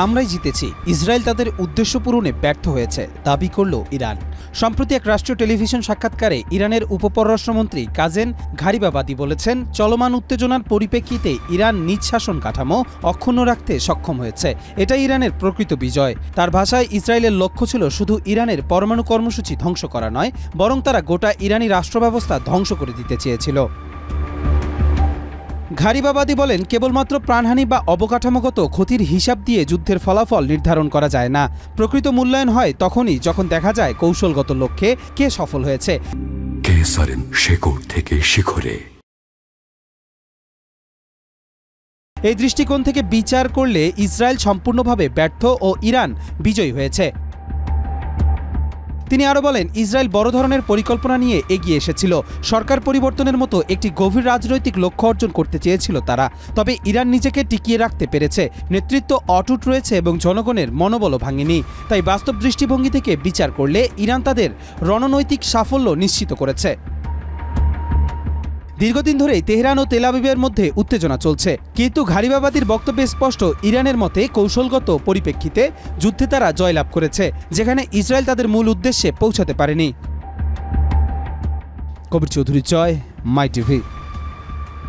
আমরাই জিতেছি, ইসরায়েল তাদের উদ্দেশ্য পূরণে ব্যর্থ হয়েছে দাবি করল ইরান। সম্প্রতি এক রাষ্ট্রীয় টেলিভিশন সাক্ষাৎকারে ইরানের উপপররাষ্ট্রমন্ত্রী কাজেম ঘারিবাবাদি বলেছেন, চলমান উত্তেজনার পরিপ্রেক্ষিতে ইরান নিজ শাসন কাঠামো অক্ষুণ্ণ রাখতে সক্ষম হয়েছে। এটাই ইরানের প্রকৃত বিজয়। তার ভাষায়, ইসরায়েলের লক্ষ্য ছিল শুধু ইরানের পরমাণু কর্মসূচি ধ্বংস করা নয়, বরং তারা গোটা ইরানি রাষ্ট্র ব্যবস্থা ধ্বংস করে দিতে চেয়েছিল। ঘারিবাবাদি বলেন, কেবলমাত্র প্রাণহানি বা অবকাঠামোগত ক্ষতির হিসাব দিয়ে যুদ্ধের ফলাফল নির্ধারণ করা যায় না। প্রকৃত মূল্যায়ন হয় তখনই যখন দেখা যায় কৌশলগত লক্ষ্যে কে সফল হয়েছে। শেকড় থেকে শিখরে। এই দৃষ্টিকোণ থেকে বিচার করলে ইসরায়েল সম্পূর্ণভাবে ব্যর্থ ও ইরান বিজয়ী হয়েছে। তিনি আরও বলেন, ইসরায়েল বড় ধরনের পরিকল্পনা নিয়ে এগিয়ে এসেছিল। সরকার পরিবর্তনের মতো একটি গভীর রাজনৈতিক লক্ষ্য অর্জন করতে চেয়েছিল তারা। তবে ইরান নিজেকে টিকিয়ে রাখতে পেরেছে, নেতৃত্ব অটুট রয়েছে এবং জনগণের মনোবলও ভাঙেনি। তাই বাস্তব দৃষ্টিভঙ্গি থেকে বিচার করলে ইরান তাদের রণনৈতিক সাফল্য নিশ্চিত করেছে। দীর্ঘদিন ধরেই তেহরান ও তেল আবিবের মধ্যে উত্তেজনা চলছে, কিন্তু ঘারিবাবাদির বক্তব্যে স্পষ্ট, ইরানের মতে কৌশলগত পরিপ্রেক্ষিতে যুদ্ধে তারা জয়লাভ করেছে, যেখানে ইসরায়েল তাদের মূল উদ্দেশ্যে পৌঁছাতে পারেনি। কবির চৌধুরী, জয়, মাই টিভি।